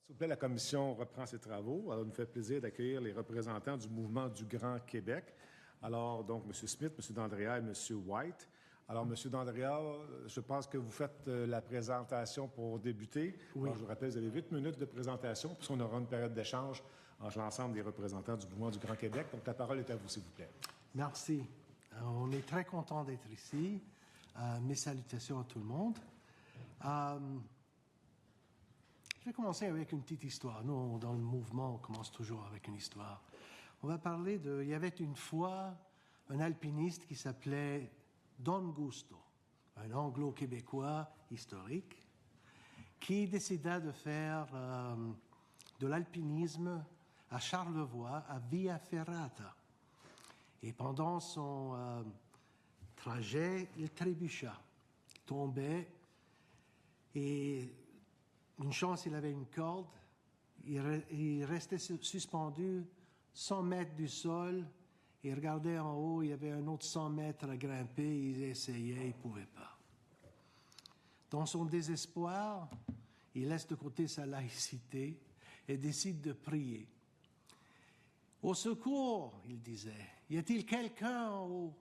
S'il vous plaît, la Commission reprend ses travaux. Alors, il nous fait plaisir d'accueillir les représentants du mouvement du Grand Québec. Alors, donc, M. Smith, M. D'Andrea et M. White. Alors, M. D'Andrea, je pense que vous faites la présentation pour débuter. Oui. Alors, je vous rappelle, vous avez 8 minutes de présentation, puisqu'on aura une période d'échange entre l'ensemble des représentants du mouvement du Grand Québec. Donc, la parole est à vous, s'il vous plaît. Merci. On est très content d'être ici. Mes salutations à tout le monde. Je vais commencer avec une petite histoire. Nous, dans le mouvement, on commence toujours avec une histoire. On va parler de... Il y avait une fois un alpiniste qui s'appelait Don Gusto, un anglo-québécois historique, qui décida de faire de l'alpinisme à Charlevoix, à Via Ferrata. Et pendant son trajet, il trébucha, tombait, et une chance, il avait une corde, il restait suspendu 100 mètres du sol, il regardait en haut, il y avait un autre 100 mètres à grimper, il essayait, il ne pouvait pas. Dans son désespoir, il laisse de côté sa laïcité et décide de prier. « Au secours !» il disait. « Y a-t-il quelqu'un en haut ?»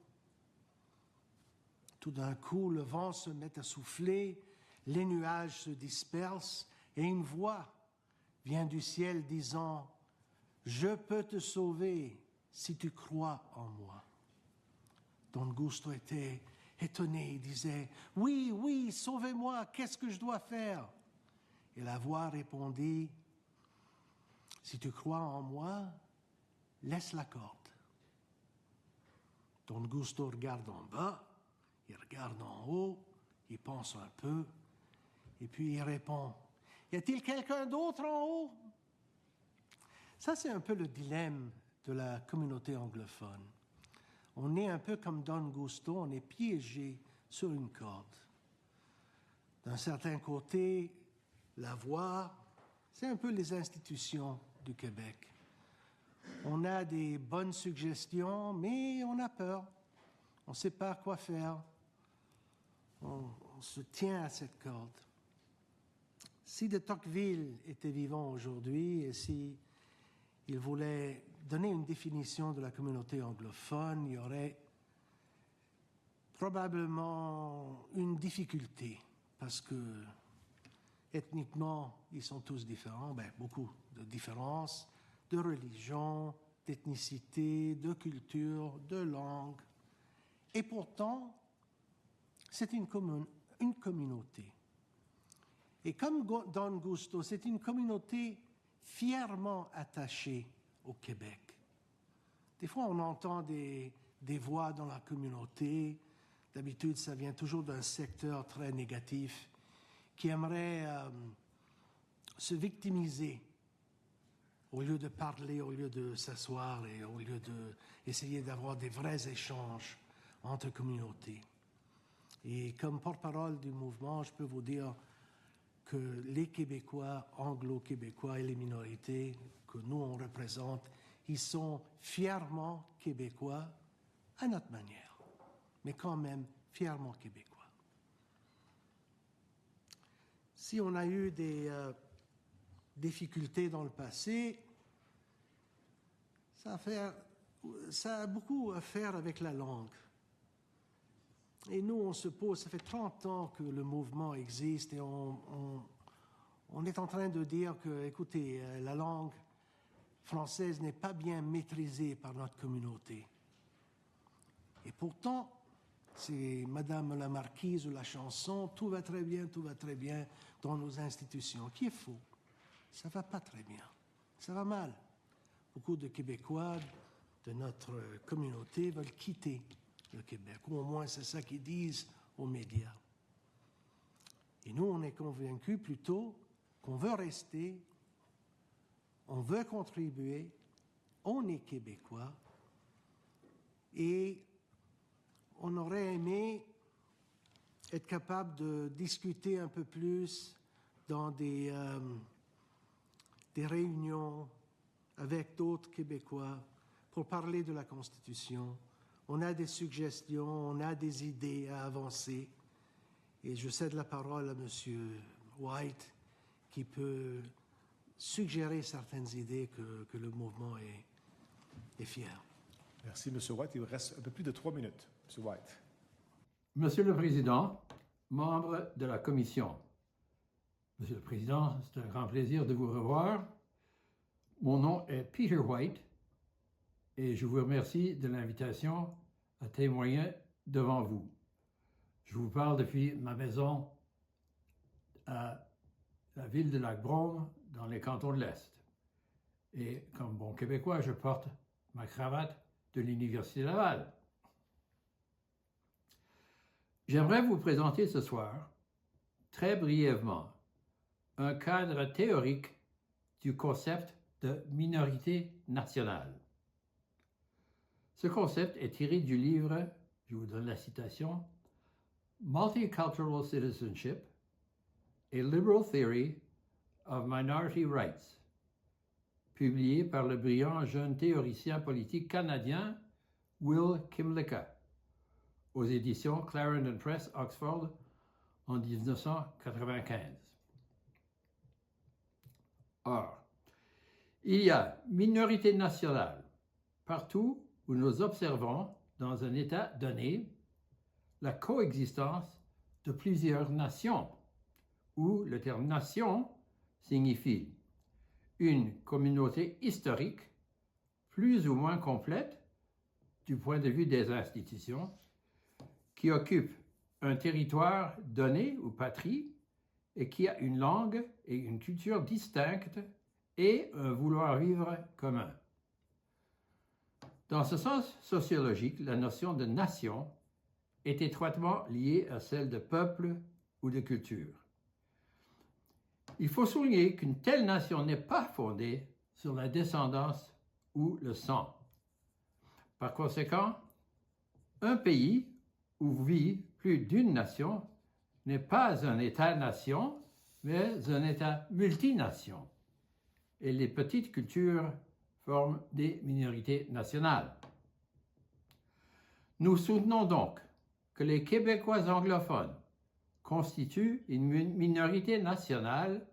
Tout d'un coup, le vent se met à souffler, les nuages se dispersent et une voix vient du ciel disant « Je peux te sauver si tu crois en moi. » Don Gusto était étonné, il disait « Oui, oui, sauvez-moi, qu'est-ce que je dois faire ?» Et la voix répondit « Si tu crois en moi, laisse la corde. » Don Gusto regarde en bas, il regarde en haut, il pense un peu, et puis il répond « Y a-t-il quelqu'un d'autre en haut ?» Ça, c'est un peu le dilemme de la communauté anglophone. On est un peu comme Don Gusto, on est piégé sur une corde. D'un certain côté, la voix, c'est un peu les institutions du Québec. On a des bonnes suggestions, mais on a peur. On ne sait pas quoi faire. On se tient à cette corde. Si de Tocqueville était vivant aujourd'hui et si il voulait donner une définition de la communauté anglophone, il y aurait probablement une difficulté parce que ethniquement, ils sont tous différents, beaucoup de différences, de religion, d'ethnicité, de culture, de langue. Et pourtant, c'est une communauté. Et comme Don Gusto, c'est une communauté fièrement attachée au Québec. Des fois, on entend des voix dans la communauté. D'habitude, ça vient toujours d'un secteur très négatif qui aimerait se victimiser au lieu de parler, au lieu de s'asseoir et au lieu d'essayer d'avoir des vrais échanges entre communautés. Et comme porte-parole du mouvement, je peux vous dire que les Québécois, anglo-québécois et les minorités que nous, on représente, ils sont fièrement québécois à notre manière, mais quand même fièrement québécois. Si on a eu des difficultés dans le passé, ça a beaucoup à faire avec la langue. Et nous, on se pose, ça fait 30 ans que le mouvement existe et on est en train de dire que, écoutez, la langue française n'est pas bien maîtrisée par notre communauté. Et pourtant, c'est Madame la Marquise ou la chanson, tout va très bien dans nos institutions, qui est faux. Ça ne va pas très bien, ça va mal. Beaucoup de Québécois de notre communauté veulent quitter le Québec, ou au moins c'est ça qu'ils disent aux médias. Et nous, on est convaincus plutôt qu'on veut rester, on veut contribuer, on est Québécois, et on aurait aimé être capable de discuter un peu plus dans des réunions avec d'autres Québécois pour parler de la Constitution. On a des suggestions, on a des idées à avancer. Et je cède la parole à M. White qui peut suggérer certaines idées que le mouvement est fier. Merci, M. White. Il vous reste un peu plus de 3 minutes. M. White. Monsieur le Président, membres de la Commission, Monsieur le Président, c'est un grand plaisir de vous revoir. Mon nom est Peter White et je vous remercie de l'invitation à témoigner devant vous. Je vous parle depuis ma maison à la ville de Lac-Brome, dans les cantons de l'Est. Et comme bon Québécois, je porte ma cravate de l'Université Laval. J'aimerais vous présenter ce soir, très brièvement, un cadre théorique du concept de minorité nationale. Ce concept est tiré du livre, je vous donne la citation, Multicultural Citizenship, A Liberal Theory of Minority Rights, publié par le brillant jeune théoricien politique canadien Will Kymlicka, aux éditions Clarendon Press, Oxford, en 1995. Or, il y a minorité nationale partout où nous observons, dans un État donné, la coexistence de plusieurs nations, où le terme nation signifie une communauté historique plus ou moins complète du point de vue des institutions, qui occupe un territoire donné ou patrie et qui a une langue et une culture distinctes et un vouloir-vivre commun. Dans ce sens sociologique, la notion de nation est étroitement liée à celle de peuple ou de culture. Il faut souligner qu'une telle nation n'est pas fondée sur la descendance ou le sang. Par conséquent, un pays où vit plus d'une nation n'est pas un État-nation, mais un État multination. Et les petites cultures forment des minorités nationales. Nous soutenons donc que les Québécois anglophones constituent une minorité nationale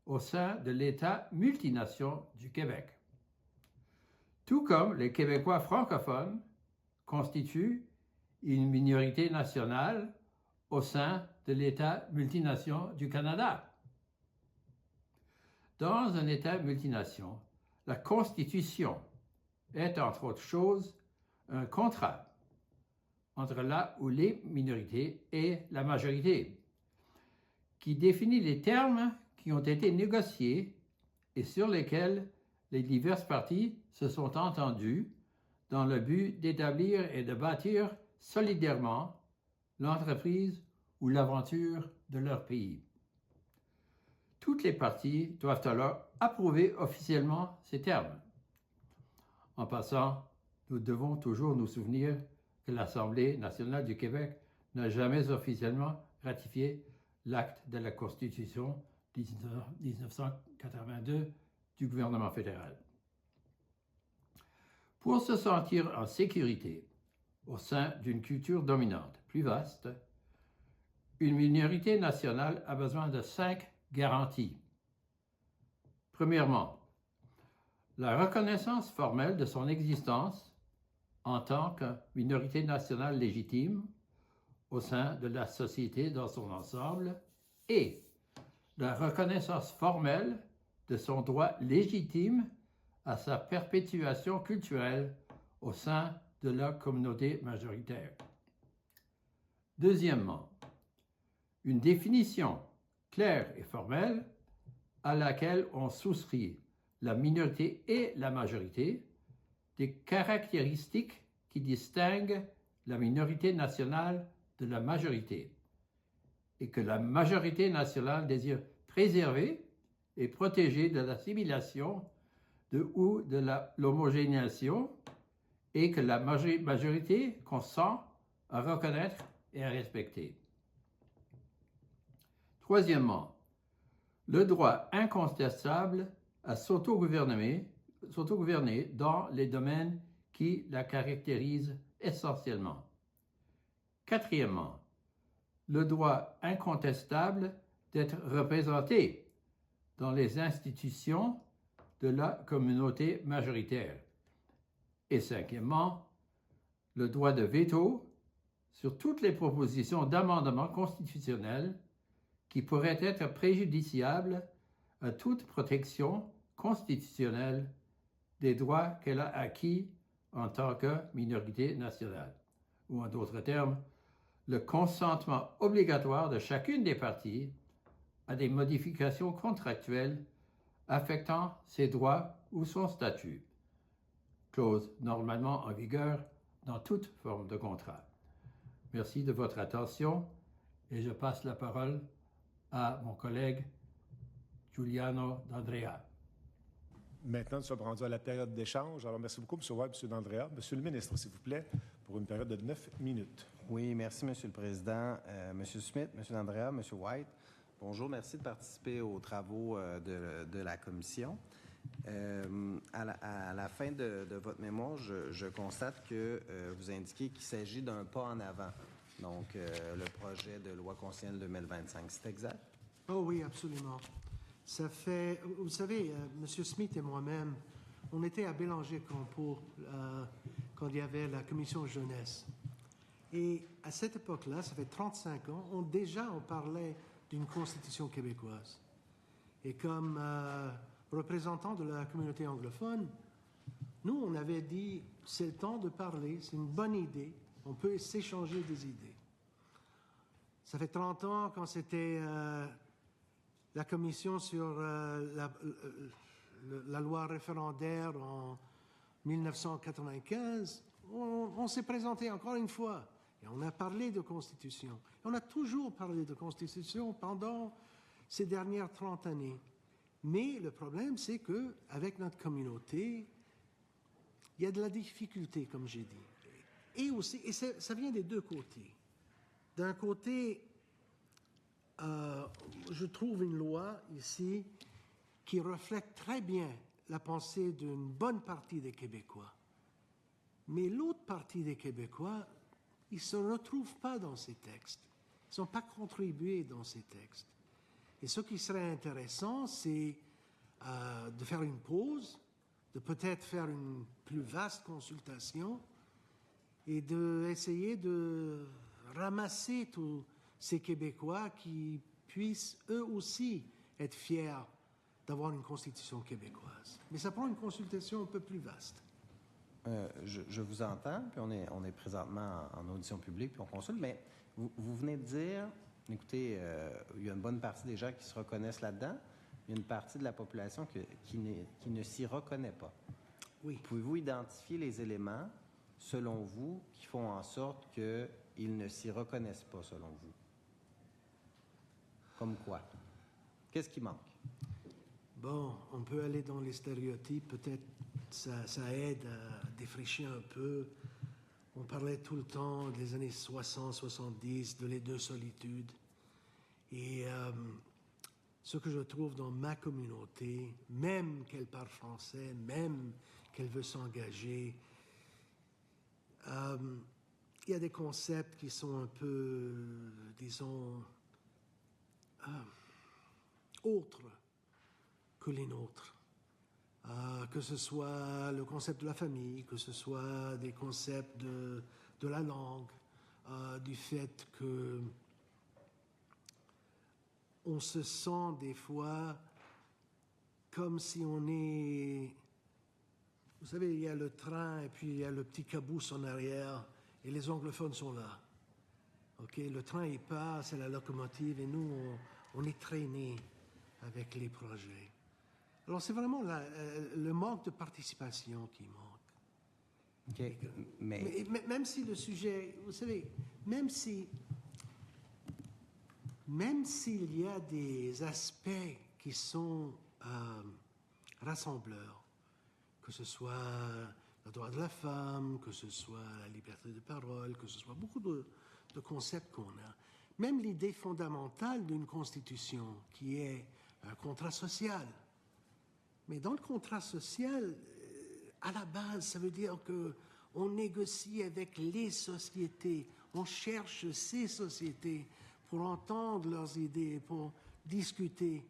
au sein de l'État multination du Québec. Tout comme les Québécois francophones constituent une minorité nationale au sein de l'État multination du Canada. Dans un État multination, la Constitution est, entre autres choses, un contrat entre là où les minorités et la majorité, qui définit les termes qui ont été négociés et sur lesquels les diverses parties se sont entendues dans le but d'établir et de bâtir solidairement l'entreprise ou l'aventure de leur pays. Toutes les parties doivent alors approuver officiellement ces termes. En passant, nous devons toujours nous souvenir que l'Assemblée nationale du Québec n'a jamais officiellement ratifié l'acte de la Constitution 1982 du gouvernement fédéral. Pour se sentir en sécurité au sein d'une culture dominante plus vaste, une minorité nationale a besoin de 5 garanties. Premièrement, la reconnaissance formelle de son existence en tant que minorité nationale légitime au sein de la société dans son ensemble et la reconnaissance formelle de son droit légitime à sa perpétuation culturelle au sein de la communauté majoritaire. Deuxièmement, une définition claire et formelle à laquelle on souscrit la minorité et la majorité des caractéristiques qui distinguent la minorité nationale de la majorité et que la majorité nationale désire préserver et protéger de l'assimilation ou de l'homogénéisation et que la majorité consent à reconnaître et à respecter. Troisièmement, le droit incontestable à s'autogouverner dans les domaines qui la caractérisent essentiellement. Quatrièmement, le droit incontestable d'être représenté dans les institutions de la communauté majoritaire. Et cinquièmement, le droit de veto sur toutes les propositions d'amendement constitutionnel qui pourraient être préjudiciables à toute protection constitutionnelle des droits qu'elle a acquis en tant que minorité nationale. Ou en d'autres termes, le consentement obligatoire de chacune des parties à des modifications contractuelles affectant ses droits ou son statut. Clause normalement en vigueur dans toute forme de contrat. Merci de votre attention et je passe la parole à mon collègue Giuliano D'Andrea. Maintenant, nous sommes rendus à la période d'échange. Alors, merci beaucoup, M. White, M. D'Andrea. Monsieur le ministre, s'il vous plaît, pour une période de 9 minutes. Oui, merci, Monsieur le Président. M. Smith, M. D'Andrea, M. White, bonjour, merci de participer aux travaux de la Commission. À la fin de votre mémoire, je constate que vous indiquez qu'il s'agit d'un pas en avant, donc le projet de loi constitutionnelle 2025. C'est exact? Oh oui, absolument. Ça fait, vous savez, M. Smith et moi-même, on était à Bélanger-Campo quand il y avait la commission jeunesse. Et à cette époque-là, ça fait 35 ans, on parlait d'une constitution québécoise. Et comme représentants de la communauté anglophone, nous, on avait dit, c'est le temps de parler, c'est une bonne idée, on peut s'échanger des idées. Ça fait 30 ans, quand c'était la commission sur la loi référendaire en 1995, on s'est présenté encore une fois et on a parlé de constitution. On a toujours parlé de constitution pendant ces dernières 30 années. Mais le problème, c'est qu'avec notre communauté, il y a de la difficulté, comme j'ai dit. Et aussi, et ça vient des deux côtés. D'un côté, je trouve une loi ici qui reflète très bien la pensée d'une bonne partie des Québécois. Mais l'autre partie des Québécois, ils ne se retrouvent pas dans ces textes. Ils n'ont pas contribué dans ces textes. Et ce qui serait intéressant, c'est de faire une pause, de peut-être faire une plus vaste consultation et d'essayer de ramasser tous ces Québécois qui puissent eux aussi être fiers d'avoir une constitution québécoise. Mais ça prend une consultation un peu plus vaste. Je vous entends, puis on est présentement en audition publique, puis on consulte, mais vous venez de dire, écoutez, il y a une bonne partie des gens qui se reconnaissent là-dedans, il y a une partie de la population qui ne s'y reconnaît pas. Oui. Pouvez-vous identifier les éléments, selon vous, qui font en sorte qu'ils ne s'y reconnaissent pas, selon vous? Comme quoi? Qu'est-ce qui manque? Bon, on peut aller dans les stéréotypes, peut-être ça aide à défricher un peu. On parlait tout le temps des années 60, 70, de les deux solitudes. Et ce que je trouve dans ma communauté, même qu'elle parle français, même qu'elle veut s'engager, il y a des concepts qui sont un peu, disons, autres que les nôtres. Que ce soit le concept de la famille, que ce soit des concepts de la langue, du fait que on se sent des fois comme si on est... Vous savez, il y a le train et puis il y a le petit caboose en arrière et les anglophones sont là. OK, le train, il passe, c'est la locomotive et nous, on est traînés avec les projets. Alors, c'est vraiment le manque de participation qui manque. OK, mais même si le sujet, vous savez, même s'il y a des aspects qui sont rassembleurs, que ce soit le droit de la femme, que ce soit la liberté de parole, que ce soit beaucoup de concepts qu'on a, même l'idée fondamentale d'une constitution qui est un contrat social. Mais dans le contrat social, à la base, ça veut dire qu'on négocie avec les sociétés, on cherche ces sociétés pour entendre leurs idées, pour discuter.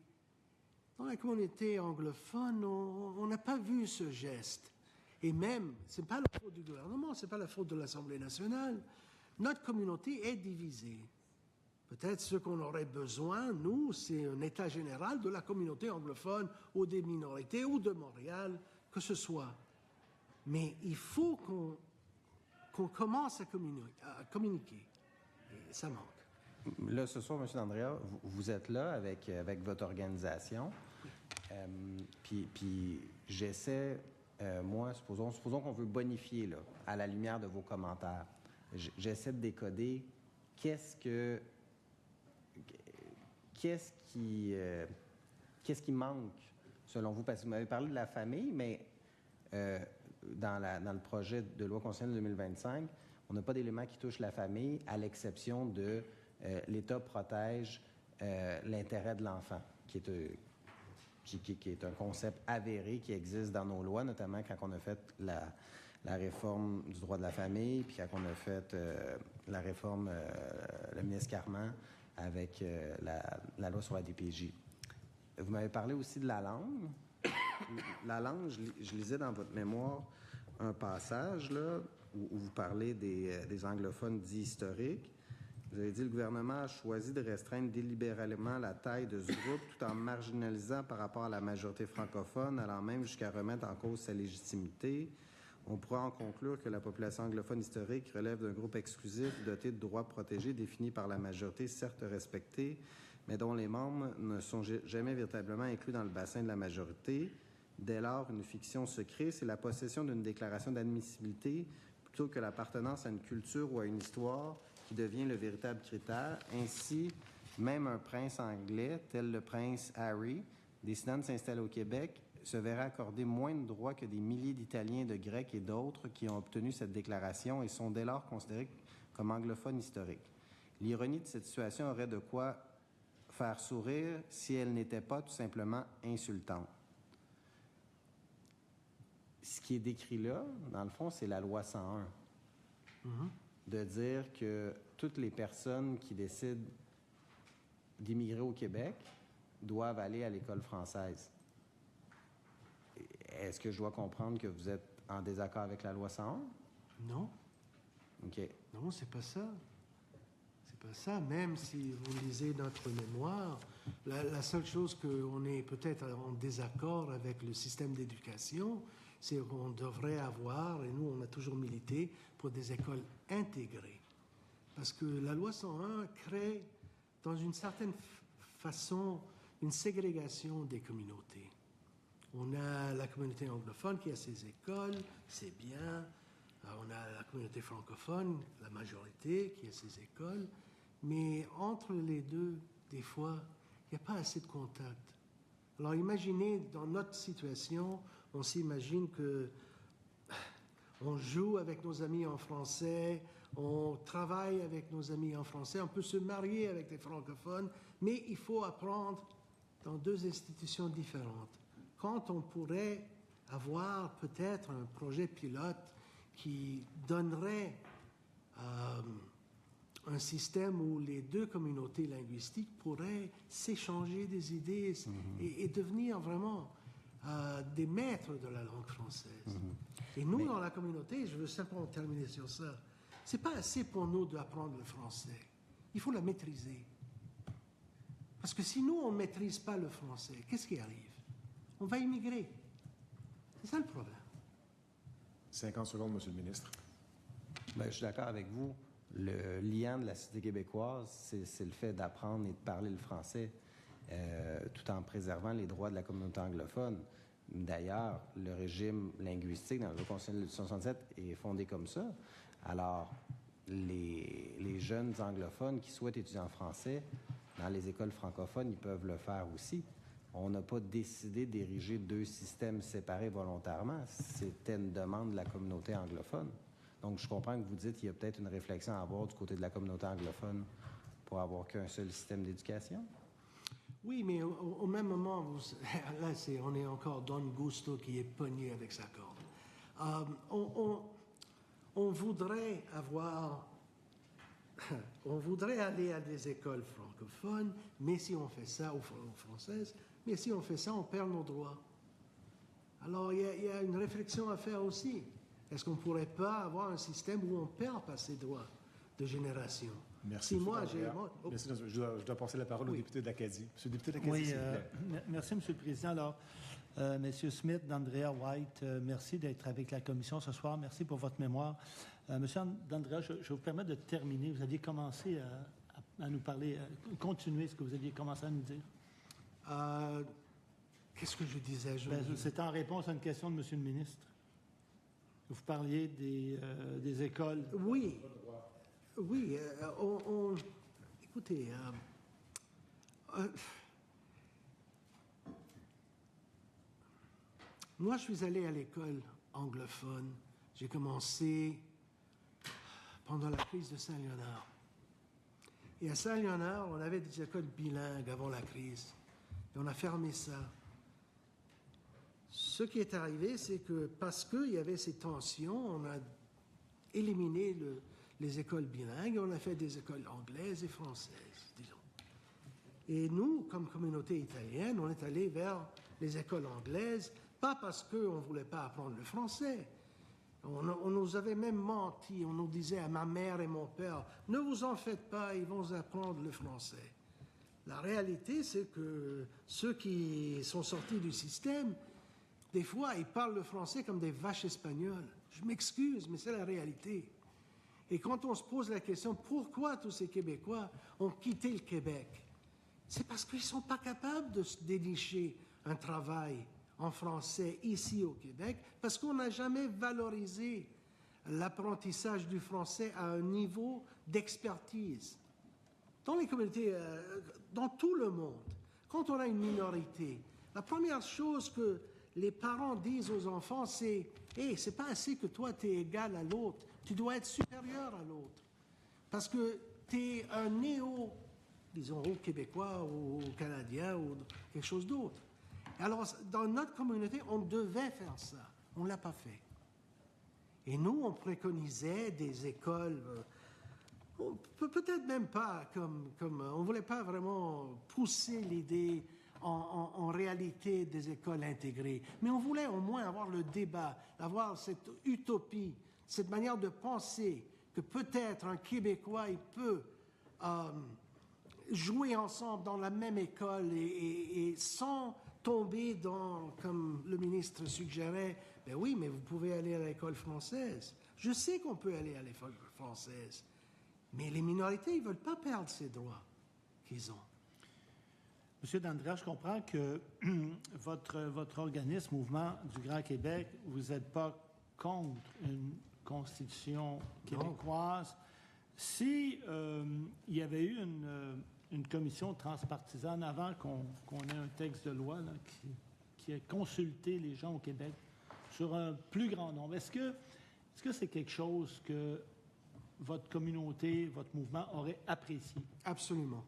dans la communauté anglophone, on n'a pas vu ce geste. Et même, ce n'est pas la faute du gouvernement, ce n'est pas la faute de l'Assemblée nationale. Notre communauté est divisée. Peut-être ce qu'on aurait besoin, nous, c'est un état général de la communauté anglophone ou des minorités ou de Montréal, que ce soit. Mais il faut qu'on commence à communiquer. Et ça manque. Là, ce soir, M. D'Andrea, vous êtes là avec votre organisation. Puis j'essaie, moi, supposons qu'on veut bonifier, là, à la lumière de vos commentaires. J'essaie de décoder qu'est-ce qui manque, selon vous? Parce que vous m'avez parlé de la famille, mais dans le projet de loi constitutionnelle 2025, on n'a pas d'éléments qui touchent la famille, à l'exception de l'État protège l'intérêt de l'enfant, qui est un concept avéré qui existe dans nos lois, notamment quand on a fait la réforme du droit de la famille, puis quand on a fait la réforme, le ministre Carman, avec la loi sur la DPJ. Vous m'avez parlé aussi de la langue. La langue, je lisais dans votre mémoire un passage là, où vous parlez des anglophones dits historiques. Vous avez dit « Le gouvernement a choisi de restreindre délibérément la taille de ce groupe tout en marginalisant par rapport à la majorité francophone, allant même jusqu'à remettre en cause sa légitimité. On pourra en conclure que la population anglophone historique relève d'un groupe exclusif doté de droits protégés définis par la majorité, certes respectés, mais dont les membres ne sont jamais véritablement inclus dans le bassin de la majorité. Dès lors, une fiction se crée, c'est la possession d'une déclaration d'admissibilité plutôt que l'appartenance à une culture ou à une histoire qui devient le véritable critère. Ainsi, même un prince anglais, tel le prince Harry, décidant de s'installer au Québec, se verrait accorder moins de droits que des milliers d'Italiens, de Grecs et d'autres qui ont obtenu cette déclaration et sont dès lors considérés comme anglophones historiques. L'ironie de cette situation aurait de quoi faire sourire si elle n'était pas tout simplement insultante. Ce qui est décrit là, dans le fond, c'est la loi 101. De dire que toutes les personnes qui décident d'immigrer au Québec doivent aller à l'école française. Est-ce que je dois comprendre que vous êtes en désaccord avec la loi 101? Non. OK. Non, c'est pas ça. C'est pas ça. Même si vous lisez notre mémoire, la seule chose qu'on est peut-être en désaccord avec le système d'éducation, c'est qu'on devrait avoir, et nous on a toujours milité, pour des écoles intégrées. Parce que la loi 101 crée, dans une certaine façon, une ségrégation des communautés. On a la communauté anglophone qui a ses écoles, c'est bien. On a la communauté francophone, la majorité, qui a ses écoles. Mais entre les deux, des fois, il n'y a pas assez de contact. Alors imaginez, dans notre situation, on s'imagine que on joue avec nos amis en français, on travaille avec nos amis en français, on peut se marier avec des francophones, mais il faut apprendre dans deux institutions différentes. Quand on pourrait avoir peut-être un projet pilote qui donnerait un système où les deux communautés linguistiques pourraient s'échanger des idées et devenir vraiment des maîtres de la langue française. Et nous, dans la communauté, je veux simplement terminer sur ça, c'est pas assez pour nous d'apprendre le français. Il faut la maîtriser. Parce que si nous, on ne maîtrise pas le français, qu'est-ce qui arrive? On va immigrer. C'est ça le problème. 50 secondes, Monsieur le ministre. Bien, je suis d'accord avec vous. Le liant de la société québécoise, c'est le fait d'apprendre et de parler le français tout en préservant les droits de la communauté anglophone. D'ailleurs, le régime linguistique dans la loi constitutionnelle de 1967 est fondé comme ça. Alors, les jeunes anglophones qui souhaitent étudier en français dans les écoles francophones, ils peuvent le faire aussi. On n'a pas décidé d'ériger deux systèmes séparés volontairement. C'était une demande de la communauté anglophone. Donc, je comprends que vous dites qu'il y a peut-être une réflexion à avoir du côté de la communauté anglophone pour avoir qu'un seul système d'éducation. Oui, mais au même moment, là, on est encore Don Gusto qui est pogné avec sa corde. On voudrait avoir... on voudrait aller à des écoles francophones, mais si on fait ça aux françaises, Mais si on fait ça, on perd nos droits. Alors, il y a une réflexion à faire aussi. Est-ce qu'on ne pourrait pas avoir un système où on ne perd pas ses droits de génération? Merci. Si moi, Merci, je dois passer la parole au député de l'Acadie. Monsieur le député de l'Acadie, Oui, s'il vous plaît. merci, Monsieur le Président. Alors, Messieurs Smith, d'Andrea White, merci d'être avec la Commission ce soir. Merci pour votre mémoire. Monsieur d'Andrea, je vous permets de terminer. Vous aviez commencé à nous parler, continuer ce que vous aviez commencé à nous dire. Qu'est-ce que je disais? C'est en réponse à une question de Monsieur le ministre. Vous parliez des écoles. Oui. Oui. Écoutez, moi, je suis allé à l'école anglophone. J'ai commencé pendant la crise de Saint-Léonard. Et à Saint-Léonard, on avait des écoles bilingues avant la crise. Et on a fermé ça. Ce qui est arrivé, c'est que parce qu'il y avait ces tensions, on a éliminé les écoles bilingues et on a fait des écoles anglaises et françaises, disons. Et nous, comme communauté italienne, on est allé vers les écoles anglaises, pas parce qu'on ne voulait pas apprendre le français. On nous avait même menti, on nous disait à ma mère et mon père, ne vous en faites pas, ils vont apprendre le français. La réalité, c'est que ceux qui sont sortis du système, des fois, ils parlent le français comme des vaches espagnoles. Je m'excuse, mais c'est la réalité. Et quand on se pose la question, pourquoi tous ces Québécois ont quitté le Québec? C'est parce qu'ils ne sont pas capables de se dénicher un travail en français ici au Québec, parce qu'on n'a jamais valorisé l'apprentissage du français à un niveau d'expertise. Dans les communautés, dans tout le monde, quand on a une minorité, la première chose que les parents disent aux enfants, c'est « Hey, c'est pas assez que toi, tu es égal à l'autre, tu dois être supérieur à l'autre. Parce que tu es un disons, québécois ou canadien ou quelque chose d'autre. » Alors, dans notre communauté, on devait faire ça. On ne l'a pas fait. Et nous, on préconisait des écoles, peut-être même pas comme on ne voulait pas vraiment pousser l'idée en réalité des écoles intégrées. Mais on voulait au moins avoir le débat, avoir cette utopie, cette manière de penser que peut-être un Québécois, il peut jouer ensemble dans la même école et sans tomber dans, comme le ministre suggérait, ben oui, mais vous pouvez aller à l'école française. Je sais qu'on peut aller à l'école française, mais les minorités, ils ne veulent pas perdre ces droits qu'ils ont. Monsieur d'Andrea, je comprends que votre organisme, Mouvement du Grand Québec, vous n'êtes pas contre une constitution québécoise. Non. Si il y avait eu une commission transpartisane avant qu'on ait un texte de loi là, qui ait consulté les gens au Québec sur un plus grand nombre, est-ce que c'est quelque chose que votre communauté, votre mouvement aurait apprécié? Absolument.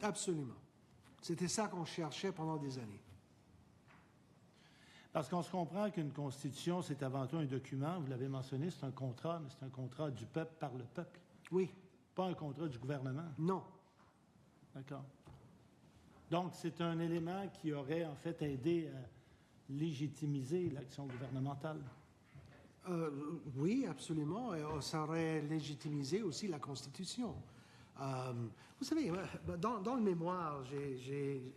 Absolument. C'était ça qu'on cherchait pendant des années. Parce qu'on se comprend qu'une constitution, c'est avant tout un document, vous l'avez mentionné, c'est un contrat, mais c'est un contrat du peuple par le peuple. Oui. Pas un contrat du gouvernement. Non. D'accord. Donc, c'est un élément qui aurait en fait aidé à légitimiser l'action gouvernementale. Oui, absolument. Et ça aurait légitimisé aussi la Constitution. Vous savez, dans le mémoire, j'ai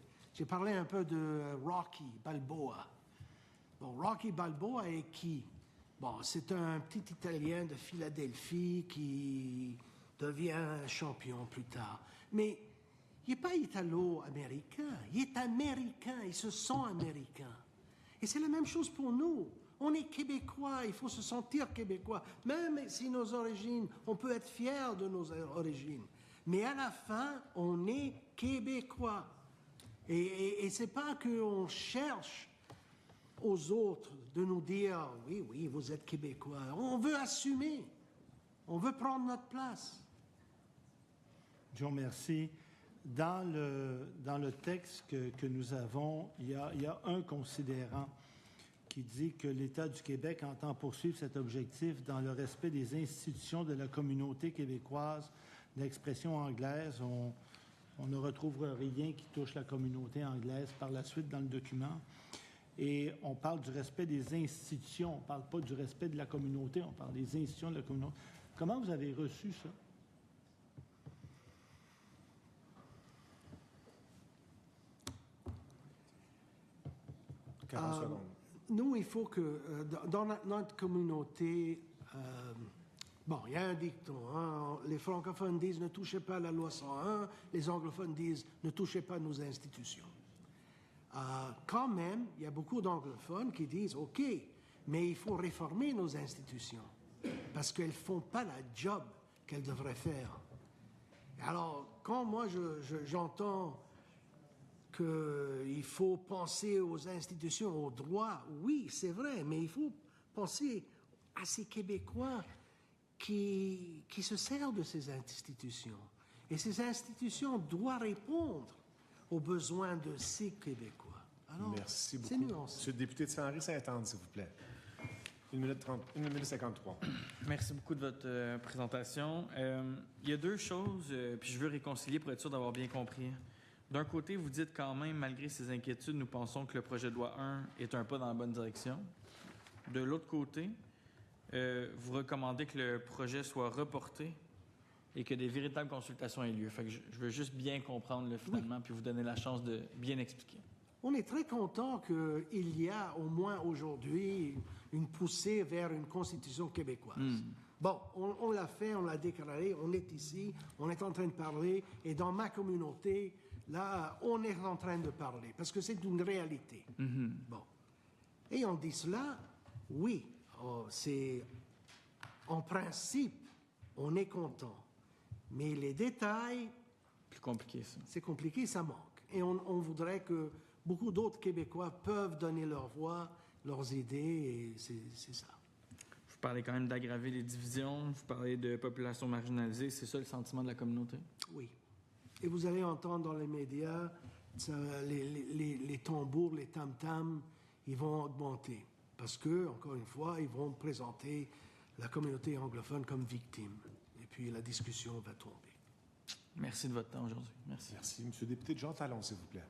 parlé un peu de Rocky Balboa. Bon, Rocky Balboa est qui? Bon, c'est un petit Italien de Philadelphie qui devient champion plus tard. Mais il n'est pas italo-américain, il est américain, il se sent américain. Et c'est la même chose pour nous. On est québécois, il faut se sentir québécois. Même si nos origines, on peut être fier de nos origines. Mais à la fin, on est québécois. Et c'est pas qu'on cherche aux autres de nous dire « Oui, oui, vous êtes québécois ». On veut assumer. On veut prendre notre place. Je vous remercie. Dans le texte que nous avons, il y a un considérant qui dit que l'État du Québec entend poursuivre cet objectif dans le respect des institutions de la communauté québécoise d'expression anglaise. On ne retrouve rien qui touche la communauté anglaise par la suite dans le document. Et on parle du respect des institutions. On ne parle pas du respect de la communauté, on parle des institutions de la communauté. Comment vous avez reçu ça? Nous, il faut que, dans notre communauté, bon, il y a un dicton, hein, les francophones disent « ne touchez pas à la loi 101 », les anglophones disent « ne touchez pas à nos institutions ». Quand même, il y a beaucoup d'anglophones qui disent « OK, mais il faut réformer nos institutions parce qu'elles ne font pas la job qu'elles devraient faire ». Alors, quand moi j'entends qu'il faut penser aux institutions, aux droits, oui, c'est vrai, mais il faut penser à ces Québécois qui se servent de ces institutions. Et ces institutions doivent répondre aux besoins de ces Québécois. Alors, merci beaucoup. c'est nuancé. Monsieur le député de Saint-Henri-Sainte-Anne, s'il vous plaît. 1 minute 53. Merci beaucoup de votre présentation. Il y a deux choses, puis je veux réconcilier pour être sûr d'avoir bien compris. D'un côté, vous dites quand même, malgré ces inquiétudes, nous pensons que le projet de loi 1 est un pas dans la bonne direction. De l'autre côté, vous recommandez que le projet soit reporté et que des véritables consultations aient lieu. Fait que je veux juste bien comprendre le finalement, puis vous donner la chance de bien expliquer. On est très content qu'il y a au moins aujourd'hui une poussée vers une constitution québécoise. Bon, on l'a fait, on l'a déclaré, on est ici, on est en train de parler, et dans ma communauté, là, on est en train de parler, parce que c'est une réalité. Bon. Et on dit cela, oui, c'est en principe, on est content. Mais les détails, Plus compliqué, ça. c'est compliqué, ça manque. Et on voudrait que beaucoup d'autres Québécois peuvent donner leur voix, leurs idées, et c'est ça. Vous parlez quand même d'aggraver les divisions, vous parlez de population marginalisée, c'est ça le sentiment de la communauté? Oui. Et vous allez entendre dans les médias, les tambours, les tam-tams, ils vont augmenter. Parce que, encore une fois, ils vont présenter la communauté anglophone comme victime. Et puis la discussion va tomber. Merci de votre temps aujourd'hui. Merci. Merci. Monsieur le député de Jean Talon, s'il vous plaît.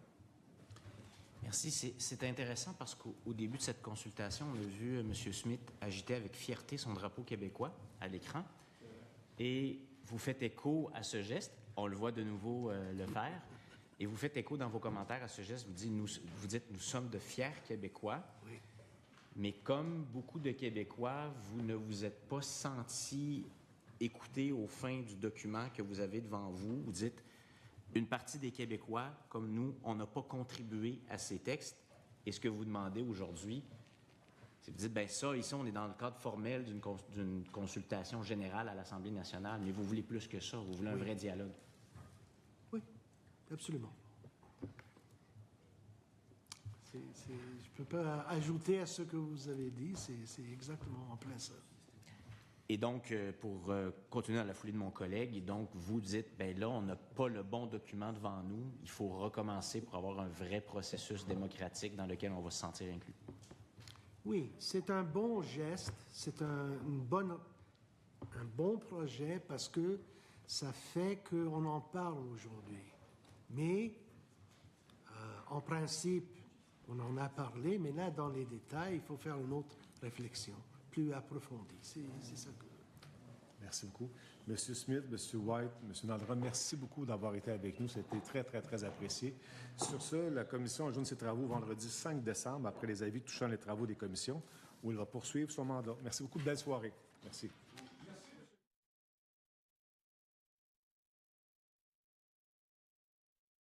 Merci. C'est intéressant parce qu'au début de cette consultation, on a vu M. Smith agiter avec fierté son drapeau québécois à l'écran. Et vous faites écho à ce geste. On le voit de nouveau le faire. Et vous faites écho dans vos commentaires à ce geste. Vous dites, nous sommes de fiers Québécois. Oui. Mais comme beaucoup de Québécois, vous ne vous êtes pas senti écouté au fin du document que vous avez devant vous. Vous dites, une partie des Québécois, comme nous, on n'a pas contribué à ces textes. Et ce que vous demandez aujourd'hui, c'est de vous dites, bien ça, ici, on est dans le cadre formel d'une consultation générale à l'Assemblée nationale, mais vous voulez plus que ça, vous voulez un vrai dialogue. Oui, absolument. Je ne peux pas ajouter à ce que vous avez dit, c'est exactement en plein ça. Et donc, pour continuer dans la foulée de mon collègue, et donc vous dites, bien là, on n'a pas le bon document devant nous, il faut recommencer pour avoir un vrai processus démocratique dans lequel on va se sentir inclus. Oui, c'est un bon geste, c'est un bon projet parce que ça fait qu'on en parle aujourd'hui. Mais, en principe, on en a parlé, mais là, dans les détails, il faut faire une autre réflexion, plus approfondie. C'est ça que... Merci beaucoup. Monsieur Smith, Monsieur White, Monsieur Naldra, merci beaucoup d'avoir été avec nous. C'était très, très, très apprécié. Sur ce, la commission ajoute ses travaux vendredi 5 décembre, après les avis touchant les travaux des commissions, où il va poursuivre son mandat. Merci beaucoup. Belle soirée. Merci.